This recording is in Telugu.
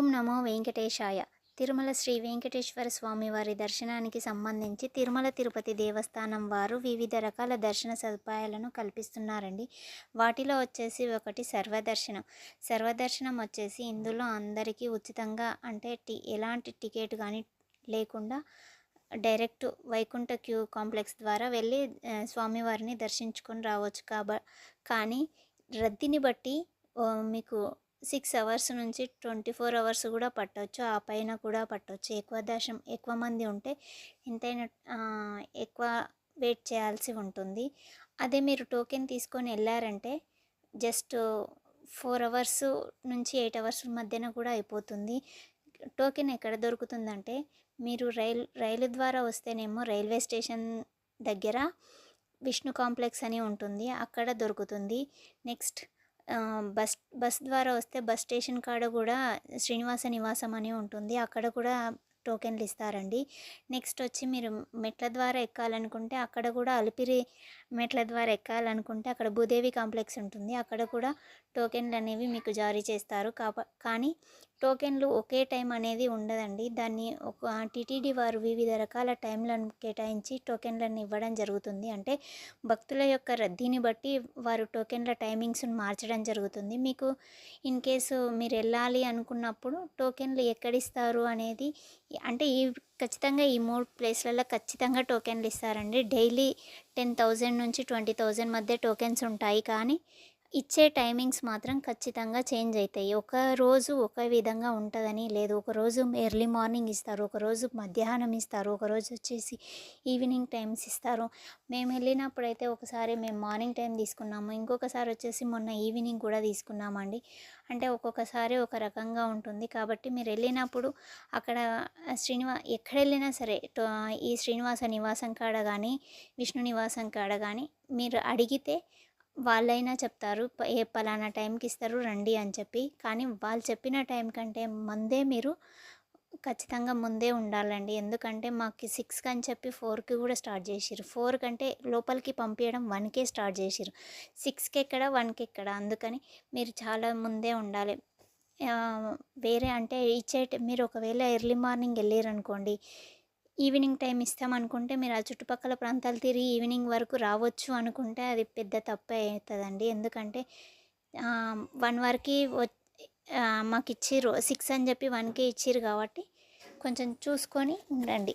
ఓం నమో వెంకటేశాయ. తిరుమల శ్రీ వెంకటేశ్వర స్వామి వారి దర్శనానికి సంబంధించి తిరుమల తిరుపతి దేవస్థానం వారు వివిధ రకాల దర్శన సదుపాయాలను కల్పిస్తున్నారండి. వాటిలో వచ్చేసి ఒకటి సర్వదర్శనం. సర్వదర్శనం వచ్చేసి ఇందులో అందరికీ ఉచితంగా అంటే ఎలాంటి టికెట్ కానీ లేకుండా డైరెక్ట్ వైకుంఠ క్యూ కాంప్లెక్స్ ద్వారా వెళ్ళి స్వామివారిని దర్శించుకొని రావచ్చు. కానీ రద్దీని బట్టి మీకు 6 అవర్స్ నుంచి 24 అవర్స్ కూడా పట్టవచ్చు. ఆ పైన కూడా పట్టవచ్చు. ఎక్కువ మంది ఉంటే ఎంతైనా ఎక్కువ వెయిట్ చేయాల్సి ఉంటుంది. అదే మీరు టోకెన్ తీసుకొని వెళ్ళారంటే జస్ట్ 4 అవర్స్ నుంచి 8 అవర్స్ మధ్యన కూడా అయిపోతుంది. టోకెన్ ఎక్కడ దొరుకుతుందంటే మీరు రైలు ద్వారా వస్తేనేమో రైల్వే స్టేషన్ దగ్గర విష్ణు కాంప్లెక్స్ అని ఉంటుంది, అక్కడ దొరుకుతుంది. నెక్స్ట్ బస్ ద్వారా వస్తే బస్ స్టేషన్ కాడ కూడా శ్రీనివాస నివాసం అని ఉంటుంది, అక్కడ కూడా టోకెన్లు ఇస్తారండి. నెక్స్ట్ వచ్చి మీరు మెట్ల ద్వారా ఎక్కాలనుకుంటే అక్కడ కూడా అలిపిరి మెట్ల ద్వారా ఎక్కాలనుకుంటే అక్కడ భూదేవి కాంప్లెక్స్ ఉంటుంది, అక్కడ కూడా టోకెన్లు అనేవి మీకు జారీ చేస్తారు. కానీ టోకెన్లు ఒకే టైం అనేది ఉండదండి. దాన్ని ఒక టీటీడీ వారు వివిధ రకాల టైంలను కేటాయించి టోకెన్లను ఇవ్వడం జరుగుతుంది. అంటే భక్తుల యొక్క రద్దీని బట్టి వారు టోకెన్ల టైమింగ్స్ని మార్చడం జరుగుతుంది. మీకు ఇన్ కేసు మీరు వెళ్ళాలి అనుకున్నప్పుడు టోకెన్లు ఎక్కడిస్తారు అనేది అంటే ఖచ్చితంగా ఈ 3 ప్లేస్లలో ఖచ్చితంగా టోకెన్లు ఇస్తారండి. డైలీ 10,000 నుంచి 20,000 మధ్య టోకెన్స్ ఉంటాయి. కానీ ఇచ్చే టైమింగ్స్ మాత్రం ఖచ్చితంగా చేంజ్ అవుతాయి. ఒక రోజు ఒక విధంగా ఉంటుందని లేదు. ఒకరోజు ఎర్లీ మార్నింగ్ ఇస్తారు, ఒకరోజు మధ్యాహ్నం ఇస్తారు, ఒకరోజు వచ్చేసి ఈవినింగ్ టైమ్స్ ఇస్తారు. మేము వెళ్ళినప్పుడైతే ఒకసారి మేము మార్నింగ్ టైం తీసుకున్నాము, ఇంకొకసారి వచ్చేసి మొన్న ఈవినింగ్ కూడా తీసుకున్నామండి. అంటే ఒక్కొక్కసారి ఒక రకంగా ఉంటుంది. కాబట్టి మీరు వెళ్ళినప్పుడు అక్కడ ఎక్కడ వెళ్ళినా సరే ఈ శ్రీనివాస నివాసం కాడ కానీ విష్ణు నివాసం కాడ కానీ మీరు అడిగితే వాళ్ళైనా చెప్తారు పలానా టైంకి ఇస్తారు రండి అని చెప్పి. కానీ వాళ్ళు చెప్పిన టైం కంటే మీరు ఖచ్చితంగా ముందే ఉండాలండి. ఎందుకంటే మాకు 6కి అని చెప్పి 4కి కూడా స్టార్ట్ చేసిర్రు. 4 కంటే లోపలికి పంపించడం 1కే స్టార్ట్ చేసిర్రు. 6కి ఎక్కడ 1కి ఎక్కడ, అందుకని మీరు చాలా ముందే ఉండాలి. వేరే అంటే మీరు ఒకవేళ ఎర్లీ మార్నింగ్ వెళ్ళారనుకోండి, ఈవినింగ్ టైం ఇస్తామనుకుంటే మీరు ఆ చుట్టుపక్కల ప్రాంతాలు తిరిగి ఈవినింగ్ వరకు రావచ్చు అనుకుంటే అది పెద్ద తప్పే అవుతుందండి. ఎందుకంటే 1 వరకు మాకు ఇచ్చిర్రు, 6 అని చెప్పి 1కే ఇచ్చిర్రు కాబట్టి కొంచెం చూసుకొని ఉండండి.